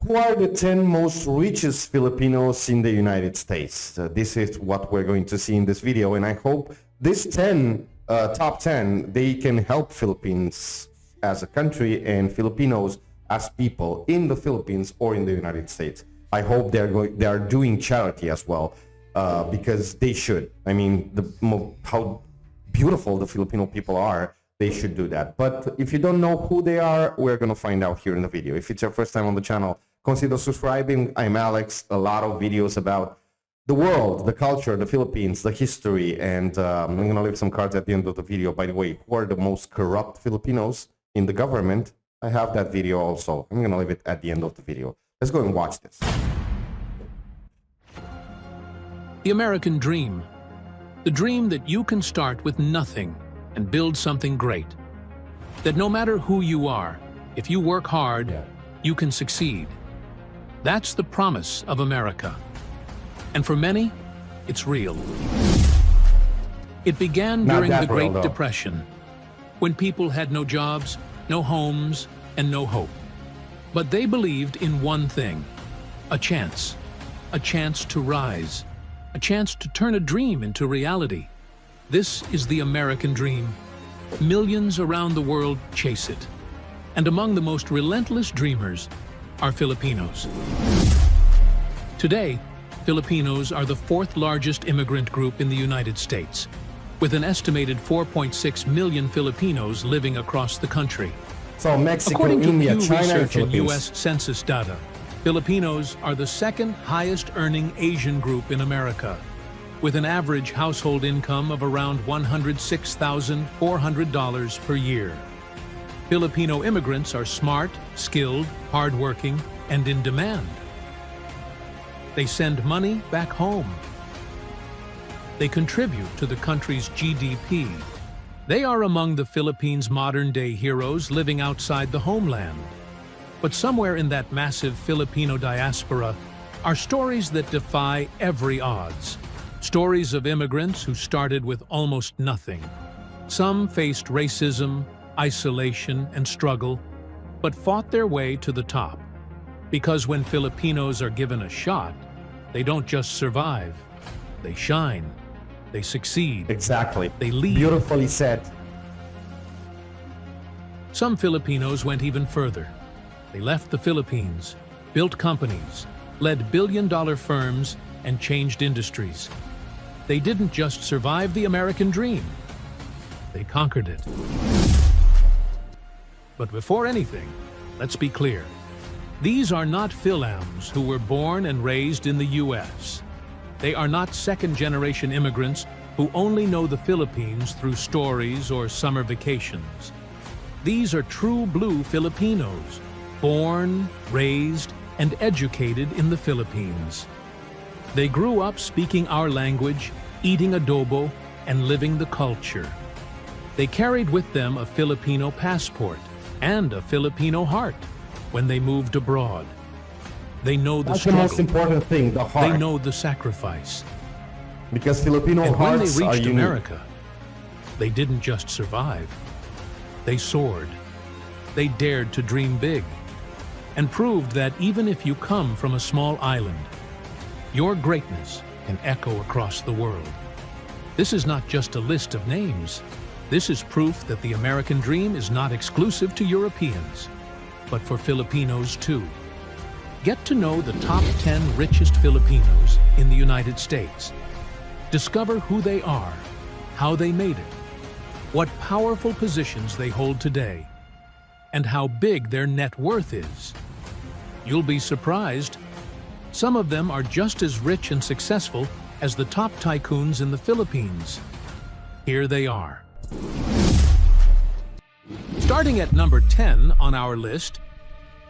Who are the 10 most richest Filipinos in the United States? This is what we're going to see in this video, and I hope this top 10, they can help Philippines as a country and Filipinos as people in the Philippines or in the United States. I hope they are doing charity as well, because they should. I mean, how beautiful the Filipino people are, they should do that. But if you don't know who they are, we're going to find out here in the video. If it's your first time on the channel, consider subscribing. I'm Alex. A lot of videos about the world, the culture, the Philippines, the history, and I'm going to leave some cards at the end of the video. By the way, who are the most corrupt Filipinos in the government? I have that video also. I'm going to leave it at the end of the video. Let's go and watch this. The American dream. The dream that you can start with nothing and build something great. That no matter who you are, if you work hard, you can succeed. That's the promise of America. And for many, it's real. It began during the Great Depression, when people had no jobs, no homes, and no hope. But they believed in one thing: a chance to rise, a chance to turn a dream into reality. This is the American dream. Millions around the world chase it. And among the most relentless dreamers are Filipinos. Today, Filipinos are the fourth largest immigrant group in the United States, with an estimated 4.6 million Filipinos living across the country. So Mexico, According to India, Pew China, Research and Philippines. U.S. Census data, Filipinos are the second highest earning Asian group in America, with an average household income of around $106,400 per year. Filipino immigrants are smart, skilled, hardworking, and in demand. They send money back home. They contribute to the country's GDP. They are among the Philippines' modern-day heroes living outside the homeland. But somewhere in that massive Filipino diaspora are stories that defy every odds. Stories of immigrants who started with almost nothing. Some faced racism, isolation, and struggle, but fought their way to the top. Because when Filipinos are given a shot, they don't just survive, they shine, they succeed. Exactly. They lead. Beautifully said. Some Filipinos went even further. They left the Philippines, built companies, led billion-dollar firms, and changed industries. They didn't just survive the American dream, they conquered it. But before anything, let's be clear. These are not Philams who were born and raised in the U.S. They are not second-generation immigrants who only know the Philippines through stories or summer vacations. These are true blue Filipinos, born, raised, and educated in the Philippines. They grew up speaking our language, eating adobo, and living the culture. They carried with them a Filipino passport and a Filipino heart when they moved abroad. They know the struggle. That's the most important thing, the heart. They know the sacrifice. Because Filipino And when they hearts are reached unique. America, they didn't just survive. They soared. They dared to dream big and proved that even if you come from a small island, your greatness can echo across the world. This is not just a list of names. This is proof that the American dream is not exclusive to Europeans, but for Filipinos too. Get to know the top 10 richest Filipinos in the United States. Discover who they are, how they made it, what powerful positions they hold today, and how big their net worth is. You'll be surprised. Some of them are just as rich and successful as the top tycoons in the Philippines. Here they are. Starting at number 10 on our list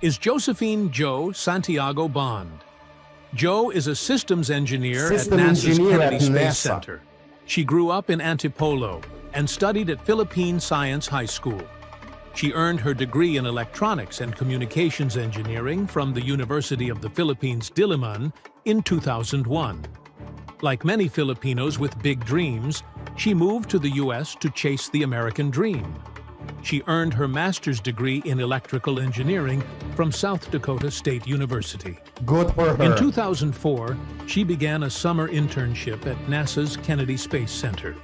is Josephine Santiago-Bond. Jo is a systems engineer at NASA's Kennedy Space Center. She grew up in Antipolo and studied at Philippine Science High School. She earned her degree in electronics and communications engineering from the University of the Philippines, Diliman, in 2001. Like many Filipinos with big dreams, she moved to the U.S. to chase the American dream. She earned her master's degree in electrical engineering from South Dakota State University. Good for her. In 2004, she began a summer internship at NASA's Kennedy Space Center.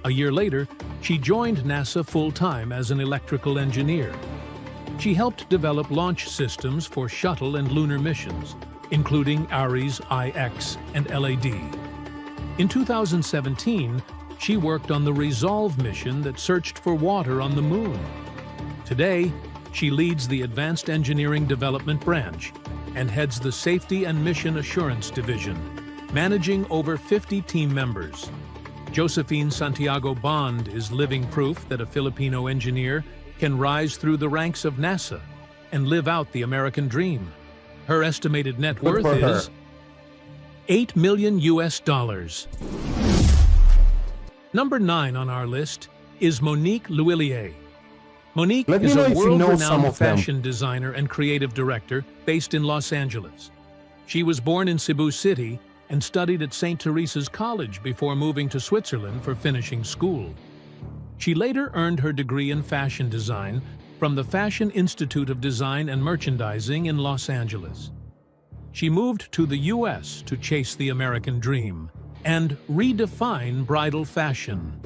A year later, she joined NASA full-time as an electrical engineer. She helped develop launch systems for shuttle and lunar missions, including Ares IX and LAD. In 2017, she worked on the Resolve mission that searched for water on the moon. Today, she leads the Advanced Engineering Development Branch and heads the Safety and Mission Assurance Division, managing over 50 team members. Josephine Santiago-Bond is living proof that a Filipino engineer can rise through the ranks of NASA and live out the American dream. Her estimated net worth is $8 million. Number 9 on our list is Monique Lhuillier. Monique is a world-renowned fashion designer and creative director based in Los Angeles. She was born in Cebu City and studied at St. Teresa's College before moving to Switzerland for finishing school. She later earned her degree in fashion design from the Fashion Institute of Design and Merchandising in Los Angeles. She moved to the U.S. to chase the American dream and redefine bridal fashion.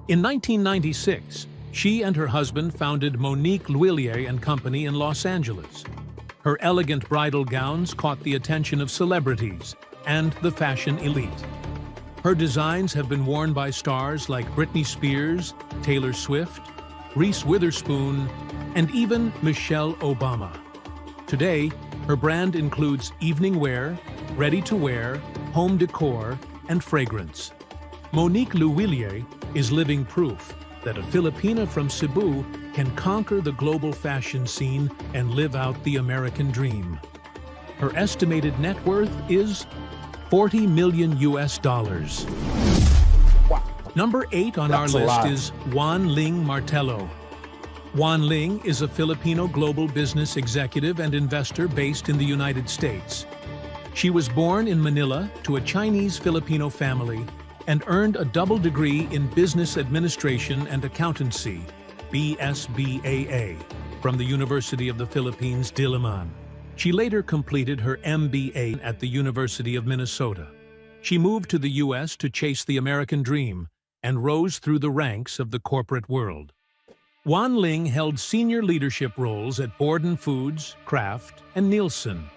In 1996, she and her husband founded Monique Lhuillier and Company in Los Angeles. Her elegant bridal gowns caught the attention of celebrities and the fashion elite. Her designs have been worn by stars like Britney Spears, Taylor Swift, Reese Witherspoon, and even Michelle Obama. Today, her brand includes evening wear, ready-to-wear, home decor, and fragrance. Monique Lhuillier is living proof that a Filipina from Cebu can conquer the global fashion scene and live out the American dream. Her estimated net worth is $40 million. Wow. Number 8 on our list is Wan Ling Martello. Wan Ling is a Filipino global business executive and investor based in the United States. She was born in Manila to a Chinese-Filipino family and earned a double degree in Business Administration and Accountancy, BSBAA, from the University of the Philippines, Diliman. She later completed her MBA at the University of Minnesota. She moved to the U.S. to chase the American dream and rose through the ranks of the corporate world. Wan Ling held senior leadership roles at Borden Foods, Kraft, and Nielsen.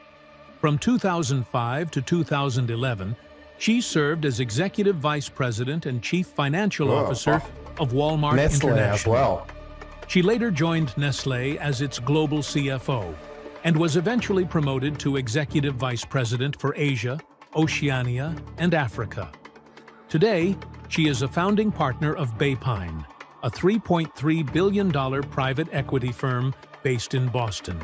From 2005 to 2011, she served as Executive Vice President and Chief Financial Officer of Walmart Nestle International. as well. She later joined Nestle as its global CFO and was eventually promoted to Executive Vice President for Asia, Oceania, and Africa. Today, she is a founding partner of Baypine, a $3.3 billion private equity firm based in Boston.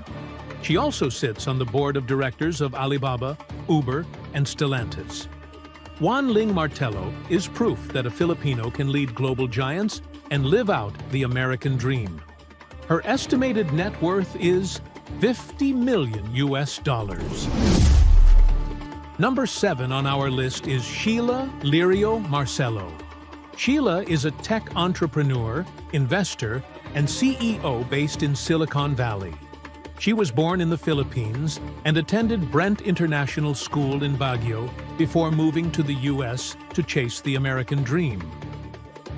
She also sits on the board of directors of Alibaba, Uber, and Stellantis. Wan Ling Martello is proof that a Filipino can lead global giants and live out the American dream. Her estimated net worth is $50 million. Number 7 on our list is Sheila Lirio Marcelo. Sheila is a tech entrepreneur, investor, and CEO based in Silicon Valley. She was born in the Philippines and attended Brent International School in Baguio before moving to the U.S. to chase the American dream.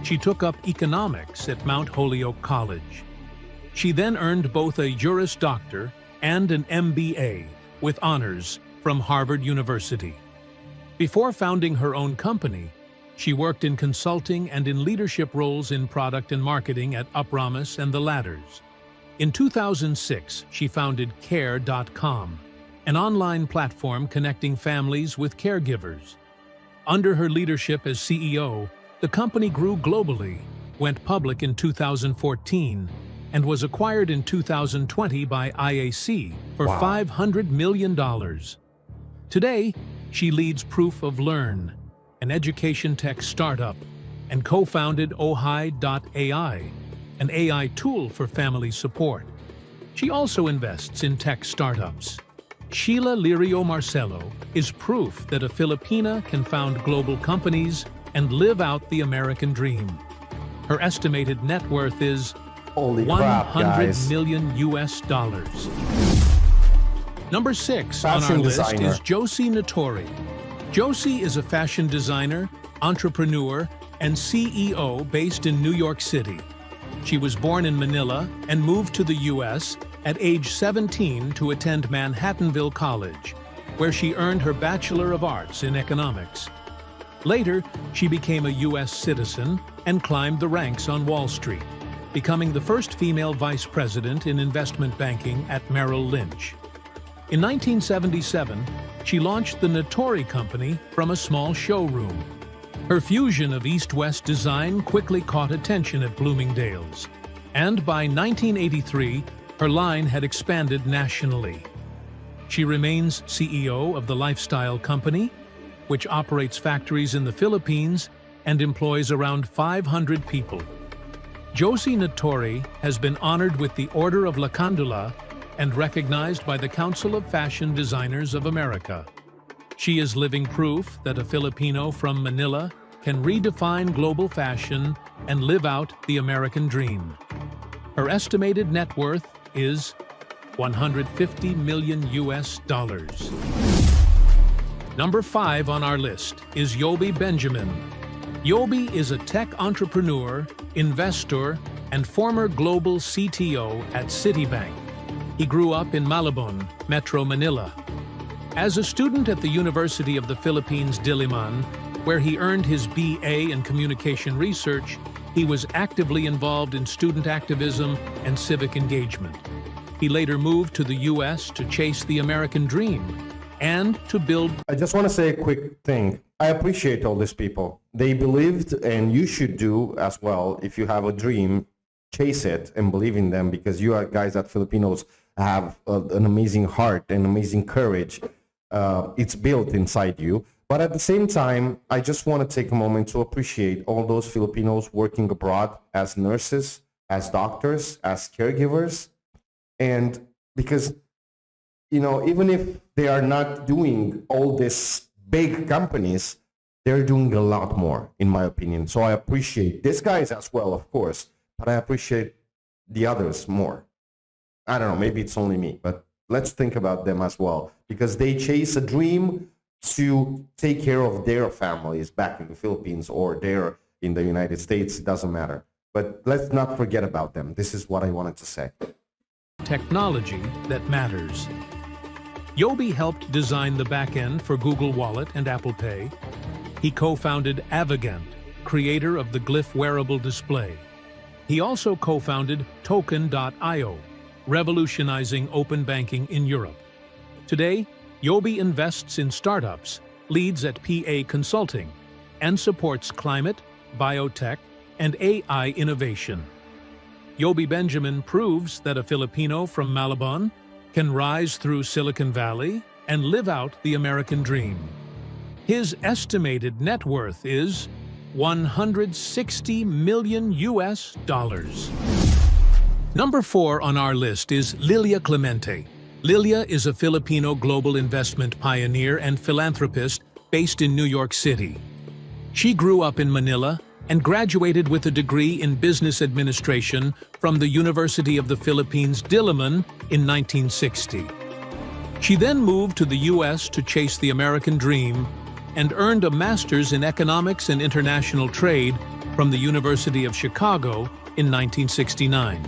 She took up economics at Mount Holyoke College. She then earned both a Juris Doctor and an MBA with honors from Harvard University. Before founding her own company, she worked in consulting and in leadership roles in product and marketing at Upramis and The Ladders. In 2006, she founded Care.com, an online platform connecting families with caregivers. Under her leadership as CEO, the company grew globally, went public in 2014, and was acquired in 2020 by IAC for $500 million. Today, she leads Proof of Learn, an education tech startup, and co-founded Ohai.ai, an AI tool for family support. She also invests in tech startups. Sheila Lirio Marcello is proof that a Filipina can found global companies and live out the American dream. Her estimated net worth is Holy crap, 100 guys. million US dollars. Number 6 on our Fashion list designer. is Josie Natori. Josie is a fashion designer, entrepreneur, and CEO based in New York City. She was born in Manila and moved to the U.S. at age 17 to attend Manhattanville College, where she earned her Bachelor of Arts in Economics. Later, she became a U.S. citizen and climbed the ranks on Wall Street, becoming the first female vice president in investment banking at Merrill Lynch. In 1977, she launched the Natori Company from a small showroom. Her fusion of East-West design quickly caught attention at Bloomingdale's, and by 1983, her line had expanded nationally. She remains CEO of the lifestyle company, which operates factories in the Philippines and employs around 500 people. Josie Natori has been honored with the Order of La Candula and recognized by the Council of Fashion Designers of America. She is living proof that a Filipino from Manila can redefine global fashion and live out the American dream. Her estimated net worth is 150 million US dollars. Number 5 on our list is Yobie Benjamin. Yobie is a tech entrepreneur, investor, and former global CTO at Citibank. He grew up in Malabon, Metro Manila. As a student at the University of the Philippines, Diliman, where he earned his BA in Communication Research, he was actively involved in student activism and civic engagement. He later moved to the U.S. to chase the American dream and to build... I just want to say a quick thing. I appreciate all these people. They believed, and you should do as well. If you have a dream, chase it and believe in them, because you are guys at Filipinos have an amazing heart and amazing courage. It's built inside you. But at the same time, I just want to take a moment to appreciate all those Filipinos working abroad as nurses, as doctors, as caregivers. And because, you know, even if they are not doing all these big companies, they're doing a lot more, in my opinion. So I appreciate these guys as well, of course, but I appreciate the others more. I don't know, maybe it's only me, but let's think about them as well, because they chase a dream to take care of their families back in the Philippines or there in the United States. It doesn't matter. But let's not forget about them. This is what I wanted to say. Technology that matters. Yobie helped design the back-end for Google Wallet and Apple Pay. He co-founded Avigant, creator of the Glyph wearable display. He also co-founded Token.io, revolutionizing open banking in Europe. Today, Yobie invests in startups, leads at PA Consulting, and supports climate, biotech, and AI innovation. Yobie Benjamin proves that a Filipino from Malabon can rise through Silicon Valley and live out the American dream. His estimated net worth is 160 million US dollars. Number 4 on our list is Lilia Clemente. Lilia is a Filipino global investment pioneer and philanthropist based in New York City. She grew up in Manila and graduated with a degree in business administration from the University of the Philippines, Diliman, in 1960. She then moved to the U.S. to chase the American dream and earned a master's in economics and international trade from the University of Chicago in 1969.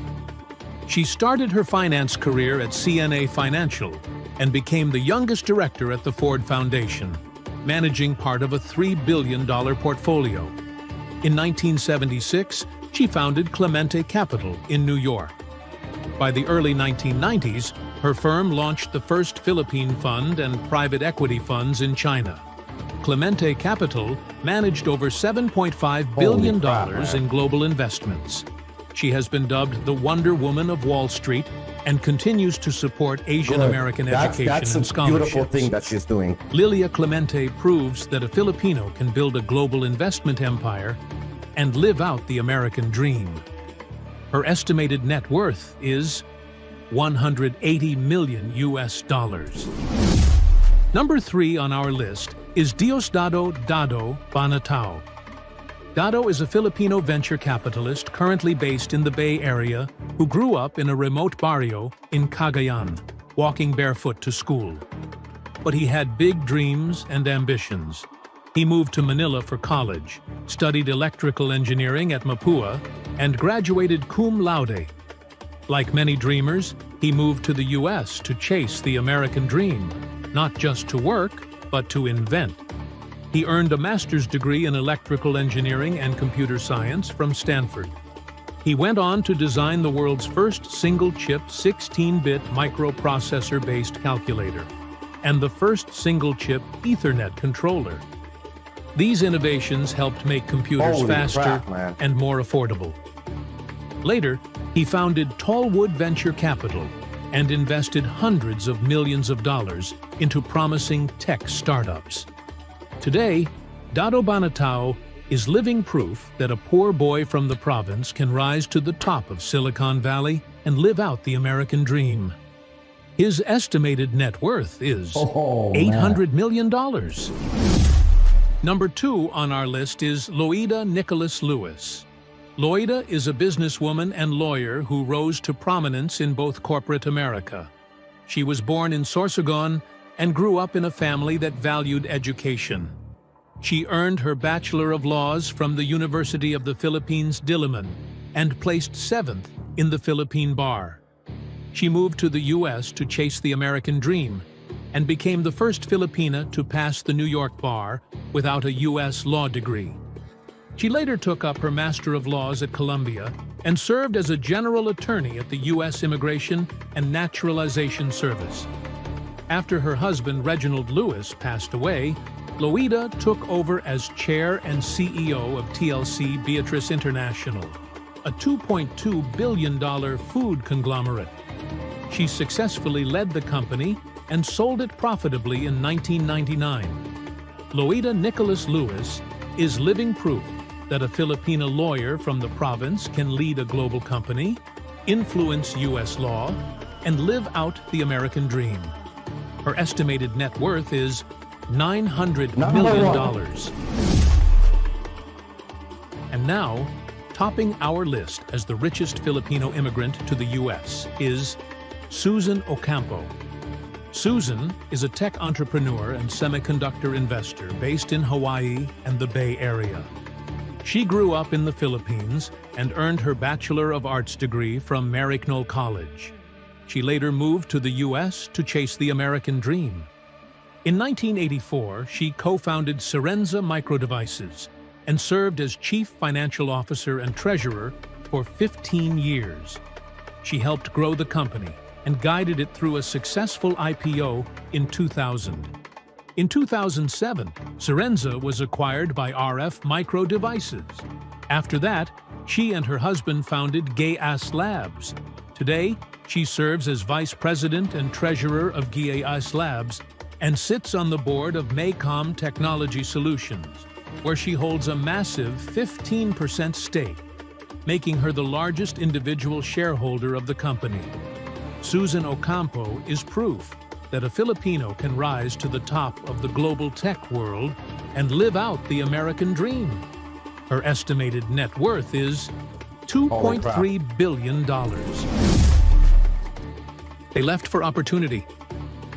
She started her finance career at CNA Financial and became the youngest director at the Ford Foundation, managing part of a $3 billion portfolio. In 1976, she founded Clemente Capital in New York. By the early 1990s, her firm launched the first Philippine fund and private equity funds in China. Clemente Capital managed over $7.5 billion in global investments. She has been dubbed the Wonder Woman of Wall Street and continues to support Asian American education and scholarships. That's a beautiful thing that she's doing. Lilia Clemente proves that a Filipino can build a global investment empire and live out the American dream. Her estimated net worth is 180 million US dollars. Number 3 on our list is Diosdado Banatao. Dado is a Filipino venture capitalist currently based in the Bay Area who grew up in a remote barrio in Cagayan, walking barefoot to school. But he had big dreams and ambitions. He moved to Manila for college, studied electrical engineering at Mapua, and graduated cum laude. Like many dreamers, he moved to the U.S. to chase the American dream, not just to work, but to invent. He earned a master's degree in electrical engineering and computer science from Stanford. He went on to design the world's first single-chip 16-bit microprocessor-based calculator and the first single-chip Ethernet controller. These innovations helped make computers Holy faster crap, and more affordable. Later, he founded Tallwood Venture Capital and invested hundreds of millions of dollars into promising tech startups. Today, Dado Banatao is living proof that a poor boy from the province can rise to the top of Silicon Valley and live out the American dream. His estimated net worth is $800 million. Number 2 on our list is Loida Nicolas Lewis. Loida is a businesswoman and lawyer who rose to prominence in both corporate America. She was born in Sorsogon and grew up in a family that valued education. She earned her Bachelor of Laws from the University of the Philippines, Diliman, and placed 7th in the Philippine Bar. She moved to the U.S. to chase the American dream and became the first Filipina to pass the New York Bar without a U.S. law degree. She later took up her Master of Laws at Columbia and served as a general attorney at the U.S. Immigration and Naturalization Service. After her husband, Reginald Lewis, passed away, Loida took over as chair and CEO of TLC Beatrice International, a $2.2 billion food conglomerate. She successfully led the company and sold it profitably in 1999. Loida Nicolas Lewis is living proof that a Filipino lawyer from the province can lead a global company, influence U.S. law, and live out the American dream. Her estimated net worth is $900 million. And now, topping our list as the richest Filipino immigrant to the U.S. is Susan Ocampo. Susan is a tech entrepreneur and semiconductor investor based in Hawaii and the Bay Area. She grew up in the Philippines and earned her Bachelor of Arts degree from Maryknoll College. She later moved to the U.S. to chase the American dream. In 1984, she co-founded Serenza Microdevices and served as Chief Financial Officer and Treasurer for 15 years. She helped grow the company and guided it through a successful IPO in 2000. In 2007, Serenza was acquired by RF Micro Devices. After that, she and her husband founded Gay-As Labs. Today, she serves as Vice President and Treasurer of Gay-As Labs and sits on the board of Maycom Technology Solutions, where she holds a massive 15% stake, making her the largest individual shareholder of the company. Susan Ocampo is proof that a Filipino can rise to the top of the global tech world and live out the American dream. Her estimated net worth is $2.3 billion. They left for opportunity,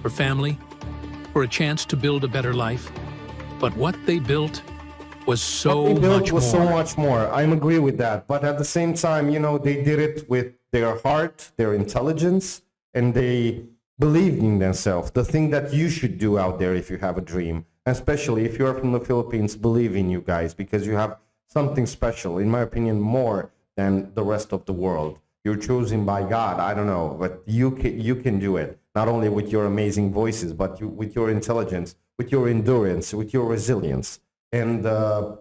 for family, for a chance to build a better life. But what they built was so much more. I agree with that. But at the same time, you know, they did it with their heart, their intelligence, and they believed in themselves. The thing that you should do out there if you have a dream, especially if you're from the Philippines, believe in you guys, because you have something special, in my opinion, more than the rest of the world. You're chosen by God, I don't know, but you can do it. Not only with your amazing voices, but with your intelligence, with your endurance, with your resilience. And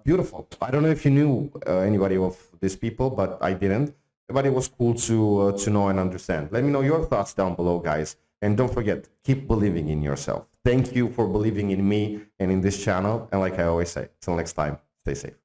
beautiful. I don't know if you knew anybody of these people, but I didn't. But it was cool to know and understand. Let me know your thoughts down below, guys. And don't forget, keep believing in yourself. Thank you for believing in me and in this channel. And like I always say, till next time, stay safe.